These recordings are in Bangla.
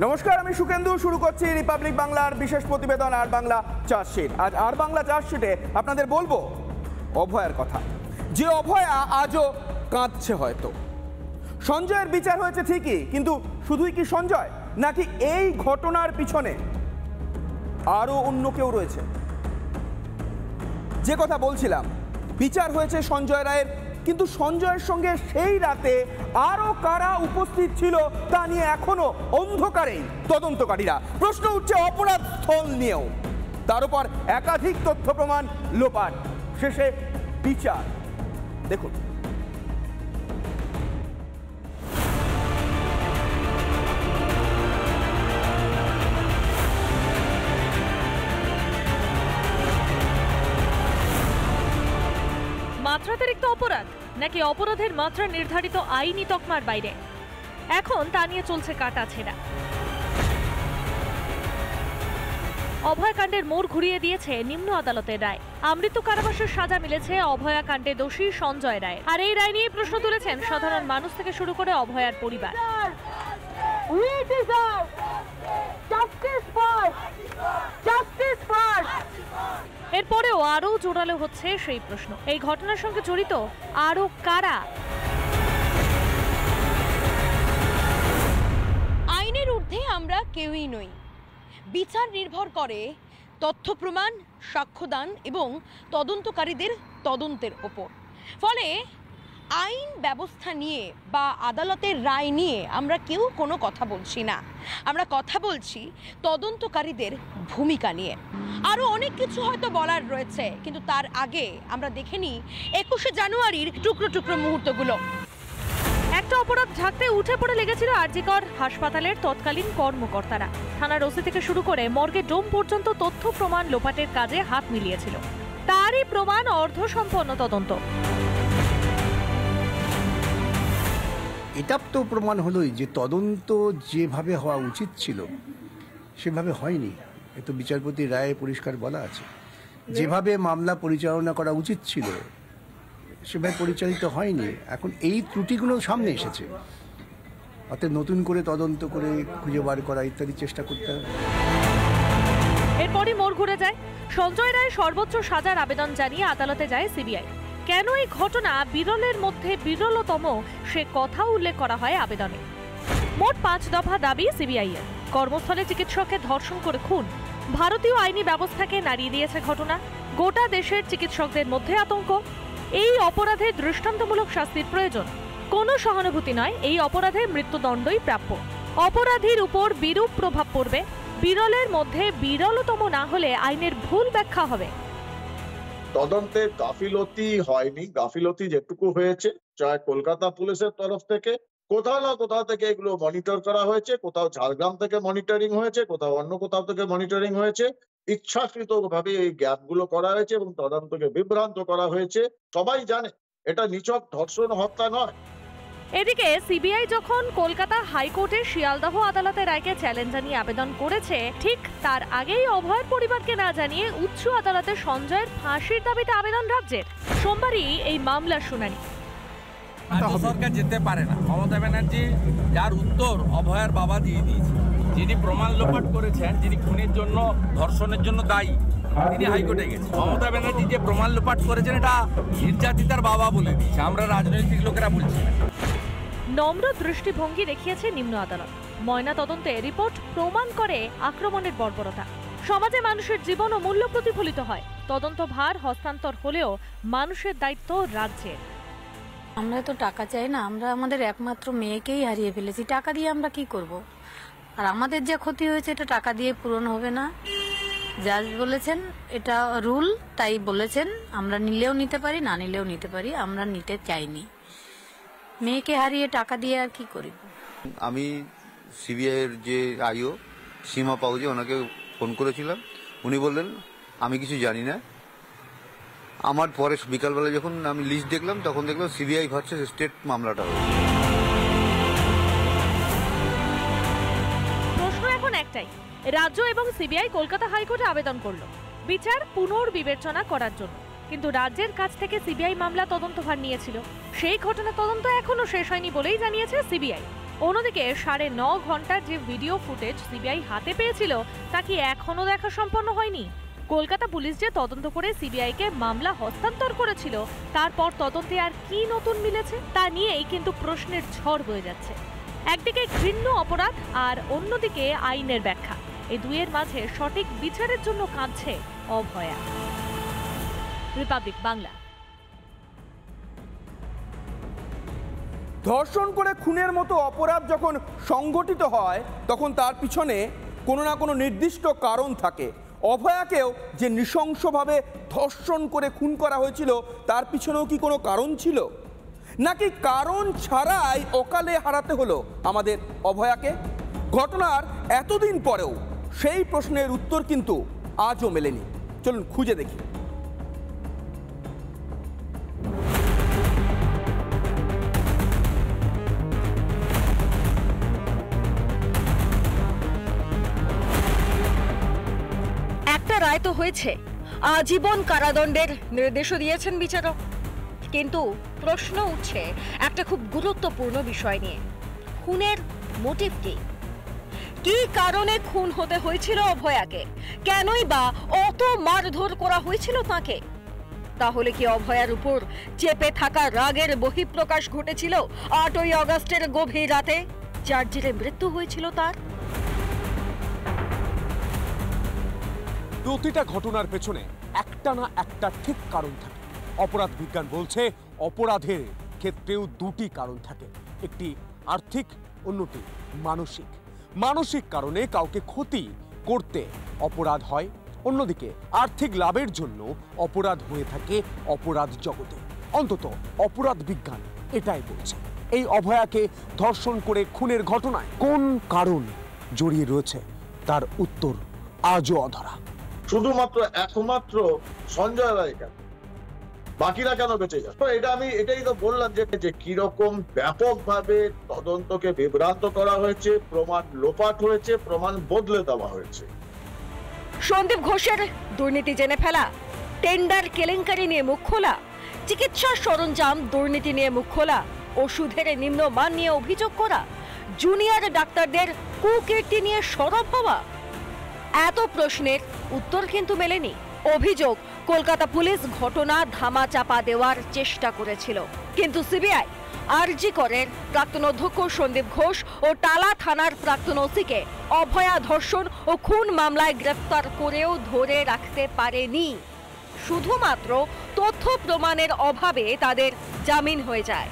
নমস্কার, আমি সুকেন্দু। শুরু করছি রিপাবলিক বাংলার বিশেষ প্রতিবেদন আর বাংলা চার্জশিট। আজ আর বাংলা চার্জশিটে আপনাদের বলবো অভয়ার কথা, যে অভয়া আজও কাঁদছে। হয়তো সঞ্জয়ের বিচার হয়েছে ঠিকই, কিন্তু শুধুই কি সঞ্জয়, নাকি এই ঘটনার পিছনে আরও অন্য কেউ রয়েছে? যে কথা বলছিলাম, বিচার হয়েছে সঞ্জয় রায়ের, কিন্তু সঞ্জয়ের সঙ্গে সেই রাতে আরো কারা উপস্থিত ছিল তা নিয়ে এখনো অন্ধকারেই তদন্তকারীরা। প্রশ্ন উঠছে অপরাধ স্থল নিয়েও, তার উপর একাধিক তথ্য প্রমাণ লোপাট, শেষে বিচার। দেখুন, মাত্রাতিরিক্ত অপরাধ নাকি অপরাধের মাত্রা নির্ধারিত আইনি তকমার বাইরে, এখন তা নিয়ে চলছে কাটাছেঁড়া। অভয়াকাণ্ডের মোড় ঘুরিয়ে দিয়েছে নিম্ন আদালতের রায়। আমৃত্যু কারাবাসের সাজা মিলেছে অভয়াকাণ্ডে দোষী সঞ্জয় রায়। আর এই রায় নিয়ে প্রশ্ন তুলেছেন সাধারণ মানুষ থেকে শুরু করে অভয়ার পরিবার। এরপরেও আরো জোরালো হচ্ছে সেই প্রশ্ন, এই ঘটনার সঙ্গে জড়িত আরো কারা? আইনের ঊর্ধ্বে আমরা কেউই নই। বিচার নির্ভর করে তথ্য প্রমাণ, সাক্ষ্যদান এবং তদন্তকারীদের তদন্তের ওপর। ফলে আইন ব্যবস্থা নিয়ে বা আদালতের রায় নিয়ে আমরা কেউ কোনো কথা বলছি না। আমরা কথা বলছি তদন্তকারীদের ভূমিকা নিয়ে। আরও অনেক কিছু হয়তো বলার রয়েছে, কিন্তু তার আগে আমরা দেখে নিই 21শে জানুয়ারির টুকরো টুকরো মুহূর্তগুলো। একটা অপরাধ ঢাকতে উঠে পড়ে লেগেছিল আরজিকর হাসপাতালের তৎকালীন কর্মকর্তারা। থানার ওসি থেকে শুরু করে মর্গে ডোম পর্যন্ত তথ্য প্রমাণ লোপাটের কাজে হাত মিলিয়েছিল। তারই প্রমাণ অর্ধসম্পন্ন তদন্ত। এটা তো প্রমাণ হলোই যে তদন্ত যেভাবে হওয়া উচিত ছিল সেভাবে হয়নি। এ তো বিচারপতির রায়ে পরিষ্কার বলা আছে। যেভাবে মামলা পরিচালনা করা উচিত ছিল সেভাবে পরিচালিত হয়নি। এখন এই ত্রুটিগুলো সামনে এসেছে, অতএব নতুন করে তদন্ত করে খুঁজে বার করা ইত্যাদি চেষ্টা করতে হবে। এরপরই মোড় ঘুরে যায়। সঞ্জয় রায় সর্বোচ্চ সাজার আবেদন জানিয়ে আদালতে যায় সিবিআই। কেন এই ঘটনা বিরলের মধ্যে বিরলতম, সে কথা উল্লেখ করা হয় আবেদনে। মোট 5 দফা দাবি সিবিআই এর। কর্মস্থলে চিকিৎসককে ধর্ষণ করে খুন, ভারতীয় আইনি ব্যবস্থাকে নাড়িয়ে দিয়েছে ঘটনা, গোটা দেশের চিকিৎসকদের মধ্যে আতঙ্ক, এই অপরাধে দৃষ্টান্তমূলক শাস্তির প্রয়োজন, কোনো সহানুভূতি নয়, এই অপরাধে মৃত্যুদণ্ডই প্রাপ্য, অপরাধীর উপর বিরূপ প্রভাব পড়বে, বিরলের মধ্যে বিরলতম না হলে আইনের ভুল ব্যাখ্যা হবে। তদন্তে গাফিলতি হয়নি, গাফিলতি যেটুকু হয়েছে চাই কলকাতা পুলিশের তরফ থেকে কোথাও না কোথাও থেকে এগুলো মনিটর করা হয়েছে, কোথাও ঝাড়গ্রাম থেকে মনিটরিং হয়েছে, কোথাও অন্য কোথাও থেকে মনিটরিং হয়েছে। ইচ্ছাকৃত ভাবে এই গ্যাপ গুলো করা হয়েছে এবং তদন্তকে বিভ্রান্ত করা হয়েছে। সবাই জানে এটা নিছক ধর্ষণ হত্যা নয়। এদিকে সিবিআই যখন কলকাতা হাইকোর্টের শিয়ালদহ আদালতের রায়কে চ্যালেঞ্জ জানিয়ে আবেদন করেছে, ঠিক তার আগেই অভয়ের পরিবারকে না জানিয়ে উচ্চ আদালতে সঞ্জয়ের ফাঁসির দাবিতে আবেদন রাজ্যের। সোমবারই এই মামলার শুনানি। সরকার যেতে পারে না। মমতা ব্যানার্জি যার উত্তর অভয়ের বাবা দিয়ে দিয়েছে, যিনি প্রমাণ লোপাট করেছেন, যিনি খুনের জন্য, ধর্ষণের জন্য দায়ী, তিনি হাইকোর্টে গেছেন। মমতা ব্যানার্জি যে প্রমাণ লোপাট করেছেন এটা নির্যাতিতার বাবা বলে দিয়েছে, আমরা রাজনৈতিক লোকেরা বলছি না। নম্র দৃষ্টিভঙ্গি দেখিয়েছে নিম্ন আদালত। ময়না তদন্তে রিপোর্ট প্রমাণ করে আক্রমণের বর্বরতা। সমাজে মানুষের জীবন ও মূল্য প্রতিফলিত হয়। তদন্ত ভার হস্তান্তর হলেও মানুষের দায়িত্ব রাজ্যের। আমরা তো টাকা চাই না, আমরা আমাদের একমাত্র মেয়েকেই হারিয়ে ফেলেছি। টাকা দিয়ে আমরা কি করব? আর আমাদের যে ক্ষতি হয়েছে এটা টাকা দিয়ে পূরণ হবে না। জাজ বলেছেন এটা রুল, তাই বলেছেন আমরা নিলেও নিতে পারি, না নিলেও নিতে পারি। আমরা নিতে চাইনি। মেয়েকে হারিয়ে টাকা দিয়ে আর কি করি? আমি সিবিআই এর যে আইও সীমা পাউজি, ওনাকে ফোন করেছিলাম। উনি বললেন আমি কিছু জানি না। আমার পরে বিকালবেলা যখন আমি লিস্ট দেখলাম তখন দেখলাম সিবিআই ভার্সেস স্টেট মামলাটা হয়েছে। প্রশ্ন এখন একটাই, রাজ্য এবং সিবিআই কলকাতা হাইকোর্টে আবেদন করলো বিচার পুনর্বিবেচনা করার জন্য, কিন্তু রাজ্যের কাছ থেকে সিবিআই মামলা তদন্তভার নিয়েছিল। সেই ঘটনা তদন্ত এখনো শেষ হয়নি বলেই জানিয়েছে সিবিআই। অন্যদিকে 9.5 ঘন্টার যে ভিডিও ফুটেজ সিবিআই হাতে পেয়েছিল তা কি এখনো দেখা সম্পন্ন হয়নি? কলকাতা পুলিশ যে তদন্ত করে সিবিআইকে মামলা হস্তান্তর করেছিল, তারপর তদন্তে আর কি নতুন মিলেছে তা নিয়েই কিন্তু প্রশ্নের ঝড় বয়ে যাচ্ছে। একদিকে ঘৃণ্য অপরাধ আর অন্যদিকে আইনের ব্যাখ্যা, এই দুইয়ের মাঝে সঠিক বিচারের জন্য কাঁদছে অভয়া। রিপাবলিক বাংলা। ধর্ষণ করে খুনের মতো অপরাধ যখন সংগঠিত হয় তখন তার পিছনে কোনো না কোনো নির্দিষ্ট কারণ থাকে। অভয়াকেও যে নৃশংসভাবে ধর্ষণ করে খুন করা হয়েছিল তার পিছনেও কি কোনো কারণ ছিল, নাকি কারণ ছাড়াই অকালে হারাতে হলো আমাদের অভয়াকে? ঘটনার এতদিন পরেও সেই প্রশ্নের উত্তর কিন্তু আজও মেলেনি। চলুন খুঁজে দেখি। একটা রায় তো হয়েছে, আজীবন কারাদণ্ডের নির্দেশও দিয়েছেন বিচারক, কিন্তু প্রশ্ন উঠছে একটা খুব গুরুত্বপূর্ণ বিষয় নিয়ে। খুনের মোটিভ কি? কি কারণে খুন হতে হয়েছিল অভয়াকে? কেনই বা অত মারধর করা হয়েছিল তাকে? তাহলে কি অভয়ার উপর চেপে থাকা রাগের বহিঃপ্রকাশ ঘটেছিল 8ই আগস্টের গভীর রাতে, যার জেরে মৃত্যু হয়েছিল তার? প্রতিটা ঘটনার পেছনে একটা না একটা ঠিক কারণ থাকে। অপরাধ বিজ্ঞান বলছে অপরাধের ক্ষেত্রেও দুটি কারণ থাকে, একটি আর্থিক, অন্যটি মানসিক। মানসিক কারণে কাউকে ক্ষতি করতে অপরাধ হয়, অন্যদিকে আর্থিক লাভের জন্য অপরাধ হয়ে থাকে অপরাধ জগতে। অন্তত অপরাধ বিজ্ঞান এটাই বলছে। এই অভয়াকে ধর্ষণ করে খুনের ঘটনায় কোন কারণ জড়িয়ে রয়েছে তার উত্তর আজও অধরা। শুধুমাত্র একমাত্র সঞ্জয় রায় কেন, বাকিরা কেন বেঁচে যায়? এটাই তো বললাম যে কিরকম ব্যাপকভাবে তদন্তকে বিভ্রান্ত করা হয়েছে, প্রমাণ লোপাট হয়েছে, প্রমাণ বদলে দেওয়া হয়েছে। সন্দীপ ঘোষের দুর্নীতি জেনে ফেলা, টেন্ডার কেলেঙ্কারি নিয়ে মুখ খোলা, চিকিৎসা সরঞ্জাম দুর্নীতি নিয়ে মুখ খোলা, ওষুধের নিম্নমান নিয়ে অভিযোগ করা, জুনিয়র ডাক্তারদের কুকীর্তি নিয়ে সরব হওয়া। এত প্রশ্নের উত্তর কিন্তু মেলেনি। অভিযোগ, কলকাতা পুলিশ ঘটনা ধামাচাপা দেওয়ার চেষ্টা করেছিল, কিন্তু সিবিআই আরজি করের প্রাক্তন অধ্যক্ষ সন্দীপ ঘোষ ও টালা থানার প্রাক্তন ওসিকে অভয়া ধর্ষণ ও খুন মামলায় গ্রেফতার করেও ধরে রাখতে পারেনি। শুধুমাত্র তথ্য প্রমাণের অভাবে তাদের জামিন হয়ে যায়।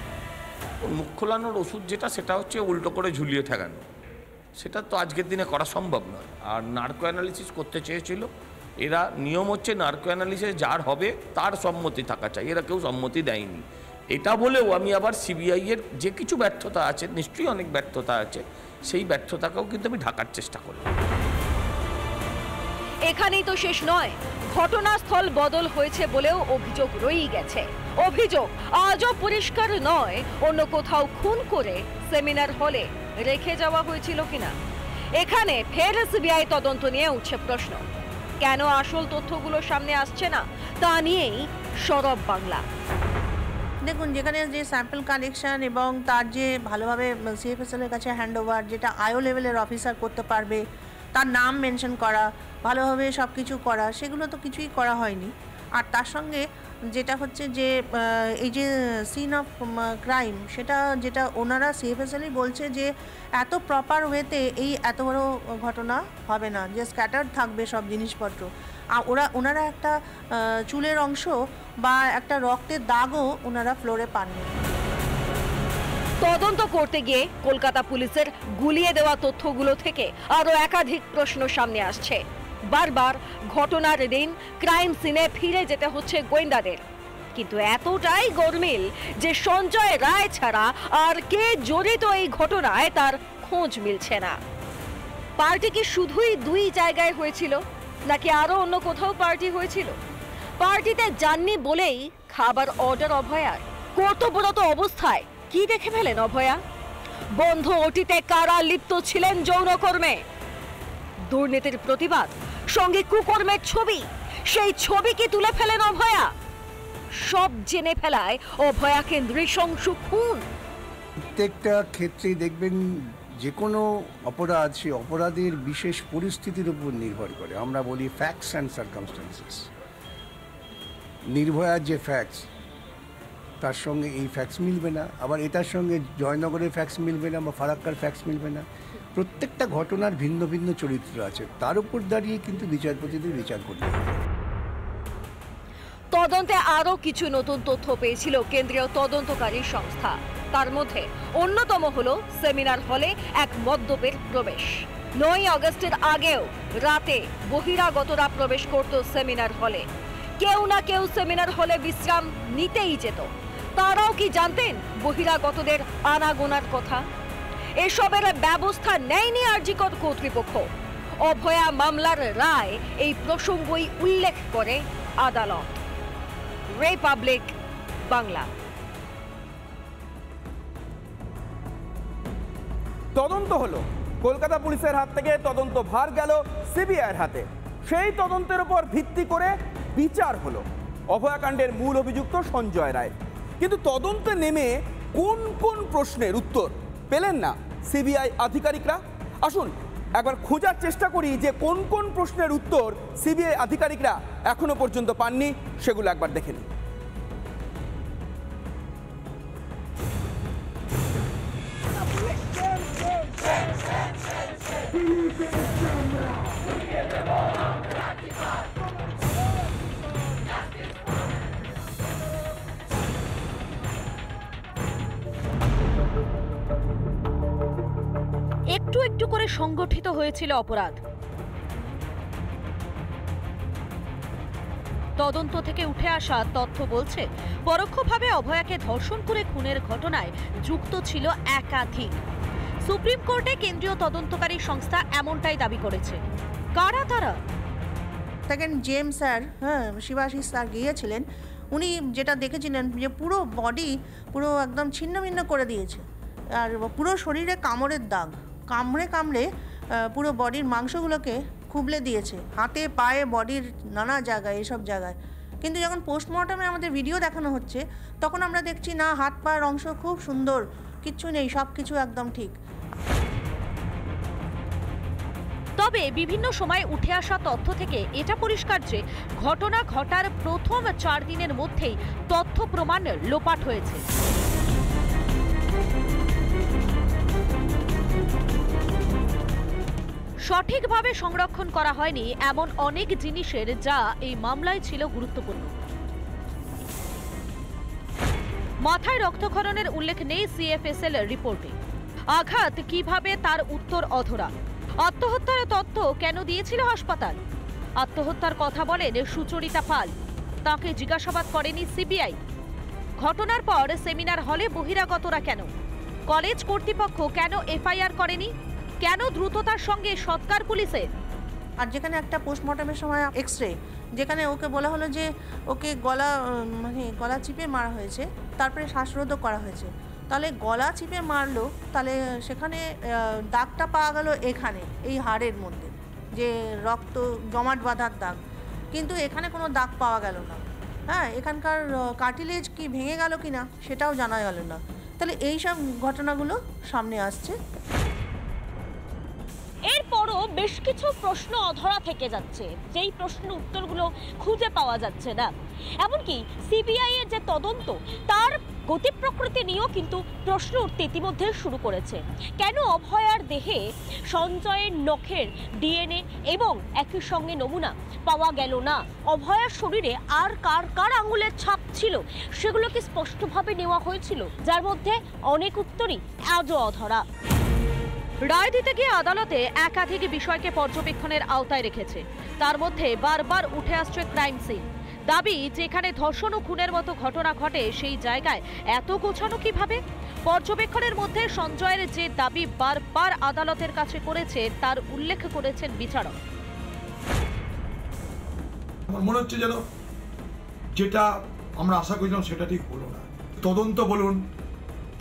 মুখ খোলানোর ওষুধ যেটা, সেটা হচ্ছে উল্টো করে ঝুলিয়ে ঠেকানো। সেটা তো আজকের দিনে করা সম্ভব নয়। আর নার্কো অ্যানালিসিস করতে চেয়েছিল, এরা নিয়ম হচ্ছে নার্কো অ্যানালিসিস যার হবে তার সম্মতি থাকা চাই, এরা কেউ সম্মতি দেয়নি। এটা বলেও আমি আবার সিবিআই এর যে কিছু ব্যর্থতা আছে, নিশ্চয়ই অনেক ব্যর্থতা আছে, সেই ব্যর্থতাকেও কিন্তু আমি ঢাকার চেষ্টা করব। এখানেই তো শেষ নয়, ঘটনাস্থল বদল হয়েছে বলেও অভিযোগ রয়েই গেছে। অভিযোগ আজও পরিষ্কার নয় অন্য কোথাও খুন করে সেমিনার হলে রেখে যাওয়া হয়েছিল কিনা। এখানে ফের সিবিআই তদন্ত নিয়ে উঠছে প্রশ্ন। কেন আসল তথ্যগুলো সামনে আসছে না তা নিয়েই সরব বাংলা। দেখুন, যেখানে যে স্যাম্পল কালেকশন এবং তার যে ভালোভাবে সিএফএসএল এর কাছে হ্যান্ড ওভার, যেটা আইও লেভেলের অফিসার করতে পারবে, তার নাম মেনশন করা, ভালোভাবে সব কিছু করা, সেগুলো তো কিছুই করা হয়নি। আর তার সঙ্গে যেটা হচ্ছে যে এই যে সিন অফ ক্রাইম, সেটা যেটা ওনারা সিএফএসএলই বলছে যে এত প্রপার ওয়েতে এই এত বড় ঘটনা হবে না, যে স্ক্যাটার্ড থাকবে সব জিনিসপত্র। ওনারা একটা চুলের অংশ বা একটা রক্তের দাগও ওনারা ফ্লোরে পাননি। তদন্ত করতে গিয়ে কলকাতা পুলিশের গুলিয়ে দেওয়া তথ্যগুলো থেকে আরো একাধিক প্রশ্ন সামনে আসছে। বারবার ঘটনার দিন ক্রাইম সিনে ফিরে যেতে হচ্ছে গোয়েন্দাদের, কিন্তু এতটাই গরমিল যে সঞ্জয় রায় ছাড়া আর কে জড়িত এই ঘটনায় তার খোঁজ মিলছে না। পার্টি কি শুধুই দুই জায়গায় হয়েছিল, নাকি আরো অন্য কোথাও পার্টি হয়েছিল? পার্টিতে যাননি বলেই খাবার অর্ডার অভয়ার। কর্তব্যরত অবস্থায় কি দেখে ফেলেন অভয়া? বন্ধ ওটিতে কারা লিপ্ত ছিলেন যৌনকর্মে? দুর্নীতির প্রতিবাদ, সঙ্গে কুকর্মের ছবি, সেই ছবি কি তুলে ফেলেন অভয়া? সব জেনে ফেলায় অভয়াকে নৃশংস খুন। প্রত্যেকটা ক্ষেত্রেই দেখবেন যে কোনো অপরাধ সে অপরাধের বিশেষ পরিস্থিতির উপর নির্ভর করে। আমরা বলি ফ্যাক্টস অ্যান্ড সার্কামস্ট্যান্সেস। নির্ভয়ার যে ফ্যাক্টস তার সঙ্গে এই ফ্যাক্টস মিলবে না, আবার এটার সঙ্গে জয়নগরের ফ্যাক্টস মিলবে না বা ফারাক্কার ফ্যাক্টস মিলবে না। প্রত্যেকটা ঘটনার ভিন্ন ভিন্ন চরিত্র আছে, তার উপর দাঁড়িয়ে কিন্তু বিচারপতিদের বিচার করতে হবে। তদন্তে আরও কিছু নতুন তথ্য পেয়েছিল কেন্দ্রীয় তদন্তকারী সংস্থা। তার মধ্যে অন্যতম হলো সেমিনার হলে এক মদ্যপের প্রবেশ। 9 আগস্টের আগেও রাতে বহিরাগতরা প্রবেশ করত সেমিনার হলে। কেউ না কেউ সেমিনার হলে বিশ্রাম নিতেই যেত। তারাও কি জানতেন বহিরাগতদের আনাগোনার কথা? এসবের ব্যবস্থা নেয়নি আরজিকর কর্তৃপক্ষ। অভয়া মামলার রায় এই প্রসঙ্গই উল্লেখ করে আদালত। রিপাবলিক বাংলা। তদন্ত হলো, কলকাতা পুলিশের হাত থেকে তদন্ত ভার গেল সিবিআইয়ের হাতে। সেই তদন্তের উপর ভিত্তি করে বিচার হলো অভয়াকাণ্ডের মূল অভিযুক্ত সঞ্জয় রায়। কিন্তু তদন্তে নেমে কোন কোন প্রশ্নের উত্তর পেলেন না সিবিআই আধিকারিকরা? আসুন একবার খোঁজার চেষ্টা করি যে কোন কোন প্রশ্নের উত্তর সিবিআই আধিকারিকরা এখনো পর্যন্ত পাননি, সেগুলো একবার দেখে নিন। একটু একটু করে সংগঠিত হয়েছিল অপরাধ। তদন্ত থেকে উঠে আসা তথ্য বলছে পরোক্ষভাবে অভয়াকে ধর্ষণ করে খুনের ঘটনায় যুক্ত ছিল একাধিক। সুপ্রিম কোর্টে কেন্দ্রীয় তদন্তকারী সংস্থা এমনটাই দাবি করেছে। কারা তারা? সেকেন্ড জেম স্যার, শিবাশিস স্যার গিয়েছিলেন। উনি যেটা দেখেছিলেন যে পুরো বডি পুরো একদম ছিন্ন ভিন্ন করে দিয়েছে, আর পুরো শরীরে কামড়ের দাগ, কামড়ে কামড়ে পুরো বডির মাংসগুলোকে খুবলে দিয়েছে, হাতে পায়ে বডির নানা জায়গায়, এসব জায়গায়। কিন্তু যখন পোস্টমর্টমে আমাদের ভিডিও দেখানো হচ্ছে তখন আমরা দেখছি না, হাত পায়ের অংশ খুব সুন্দর, কিচ্ছু নেই, সব কিছু একদম ঠিক। তবে বিভিন্ন সময় উঠে আসা তথ্য থেকে এটা পরিষ্কার যে ঘটনা ঘটার প্রথম 4 দিনের মধ্যেই তথ্য প্রমাণ লোপাট হয়েছে। সঠিকভাবে সংরক্ষণ করা হয়নি এমন অনেক জিনিসের যা এই মামলায় ছিল গুরুত্বপূর্ণ। মাথায় রক্তক্ষরণের উল্লেখ নেই সিএফএসএল রিপোর্টে। আঘাত কিভাবে, তার উত্তর অধরা। আত্মহত্যার তথ্য কেন দিয়েছিল হাসপাতাল? আত্মহত্যার কথা বলেন সুচরিতা পাল, তাকে জিজ্ঞাসাবাদ করেনি সিবিআই। ঘটনার পর সেমিনার হলে বহিরাগতরা কেন? কলেজ কর্তৃপক্ষ কেন এফআইআর করেনি? কেন দ্রুততার সঙ্গে সৎকার পুলিশের? আর যেখানে একটা পোস্টমর্টমের সময় এক্সরে, যেখানে ওকে বলা হলো যে ওকে গলা চিপে মারা হয়েছে, তারপরে শ্বাসরোধও করা হয়েছে, তাহলে গলা চিপে মারলো, তাহলে সেখানে দাগটা পাওয়া গেল এখানে, এই হাড়ের মধ্যে যে রক্ত জমাট বাঁধার দাগ, কিন্তু এখানে কোনো দাগ পাওয়া গেল না। এখানকার কার্টিলেজ কি ভেঙে গেল কিনা সেটাও জানা গেল না। তাহলে এই সব ঘটনাগুলো সামনে আসছে। এরপরও বেশ কিছু প্রশ্ন অধরা থেকে যাচ্ছে, যেই প্রশ্নের উত্তরগুলো খুঁজে পাওয়া যাচ্ছে না। এমনকি সিবিআই এর যে তদন্ত, তার গতি প্রকৃতি নিয়েও কিন্তু প্রশ্ন উঠতে ইতিমধ্যে শুরু করেছে। কেন অভয়ার দেহে সঞ্জয়ের নখের ডিএনএ এবং একই সঙ্গে নমুনা পাওয়া গেল না? অভয়ার শরীরে আর কার কার আঙুলের ছাপ ছিল সেগুলোকে স্পষ্টভাবে নেওয়া হয়েছিল, যার মধ্যে অনেক উত্তরই আজও অধরা। রায় দিতে গিয়ে আদালতে একাধিক বিষয়কে পর্যবেক্ষণের আওতায় রেখেছে। তার মধ্যে বারবার উঠে আসছে ক্রাইম সিন। দাবি, যেখানে ধর্ষণ ও খুনের মতো ঘটনা ঘটে সেই জায়গায় এত গোছানো কিভাবে? পর্যবেক্ষণের মধ্যে সঞ্জয়ের যে দাবি বারবার আদালতের কাছে করেছে তার উল্লেখ করেছেন বিচারক। আমার মনে হচ্ছে যেন যেটা আমরা আশা করেছিলাম সেটা ঠিক হলো না। তদন্ত বলুন,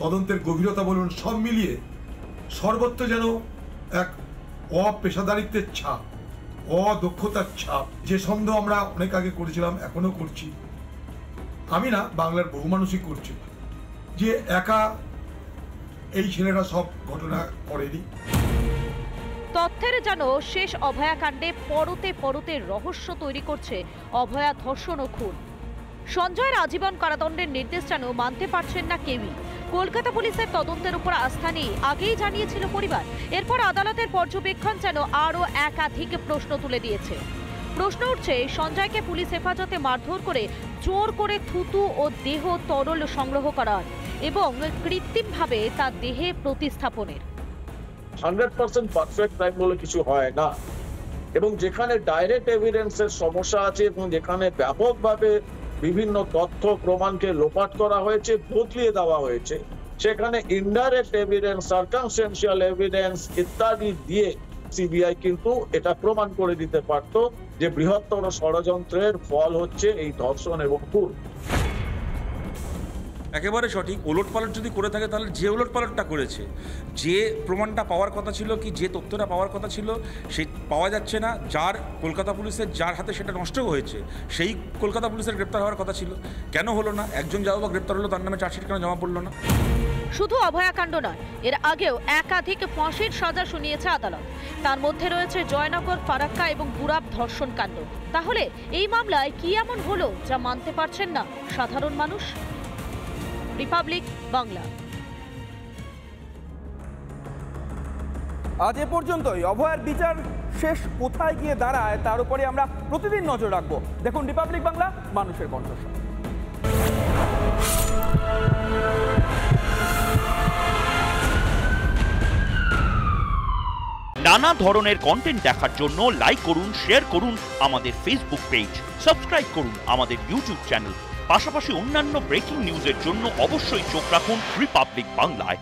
তদন্তের গভীরতা বলুন, সব মিলিয়ে সর্বত্র যেন এক অপেশাদারিত্বের ছাপ, অদক্ষতার ছাপ। যে সন্দেহ আমরা অনেক আগে করেছিলাম, এখনো করছি, আমি না, বাংলার বহু মানুষই করছে, যে একা এই ছেলেরা সব ঘটনা করেনি। তথ্যের যেন শেষ অভয়া কাণ্ডে পরতে পরতে রহস্য তৈরি করছে অভয়া ধর্ষণ ও খুন। সঞ্জয়ের আজীবন কারাদণ্ডের নির্দেশ যেন মানতে পারছেন না কেউই। কলকাতা পুলিশের তদন্তের উপর আস্থা নেই আগেই জানিয়েছিল পরিবার। এরপর আদালতের পর্যবেক্ষণ যেন আরও একাধিক প্রশ্ন তুলে দিয়েছে। প্রশ্ন উঠছে, সঞ্জয়কে পুলিশ হেফাজতে মারধর করে জোর করে থুতু ও দেহ তরল সংগ্রহ করার এবং কৃত্রিমভাবে তার দেহে প্রতিস্থাপনের। 100% পারফেক্ট ক্রাইম বলে কিছু হয় না, এবং যেখানে ডাইরেক্ট এভিডেন্সের সমস্যা আছে এবং যেখানে ব্যাপকভাবে বিভিন্ন তথ্য প্রমাণকে লোপাট করা হয়েছে, বদলিয়ে দেওয়া হয়েছে, সেখানে ইনডাইরেক্ট এভিডেন্স, সার্কামস্টেন্সিয়াল এভিডেন্স ইত্যাদি দিয়ে সিবিআই কিন্তু এটা প্রমাণ করে দিতে পারত যে বৃহত্তর ষড়যন্ত্রের ফল হচ্ছে এই ধর্ষণ এবং খুন। একেবারে সঠিক। ওলটপালট যদি করে থাকে তাহলে যে ওলটপালটটা করেছে, যে প্রমাণটা পাওয়ার কথা ছিল কি যে তথ্যটা পাওয়ার কথা ছিল সেই পাওয়া যাচ্ছে না, যার কলকাতা পুলিশের যার হাতে সেটা নষ্ট হয়েছে সেই কলকাতা পুলিশের গ্রেপ্তার হওয়ার কথা ছিল, কেন হলো না? একজন যাও বা গ্রেপ্তার হলো, তার নামে চার্জশিট কেন জমা পড়লো না? শুধু অভয়াকাণ্ড নয়, এর আগেও একাধিক ফাঁসির সাজা শুনিয়েছে আদালত। তার মধ্যে রয়েছে জয়নগর, ফারাক্কা এবং বুরাব ধর্ষণ কাণ্ড। তাহলে এই মামলায় কি এমন হলো যা মানতে পারছেন না সাধারণ মানুষ? রিপাবলিক বাংলা। আজ এ পর্যন্তই। অভয়ার বিচার শেষ কোথায় গিয়ে দাঁড়ায় তার উপরে আমরা প্রতিদিন নজর রাখবো। দেখুন রিপাবলিক বাংলা, মানুষের কণ্ঠস্বর। নানা ধরনের কন্টেন্ট দেখার জন্য লাইক করুন, শেয়ার করুন আমাদের ফেসবুক পেজ, সাবস্ক্রাইব করুন আমাদের ইউটিউব চ্যানেল। পাশাপাশি অন্যান্য ব্রেকিং নিউজের জন্য অবশ্যই চোখ রাখুন রিপাবলিক বাংলায়।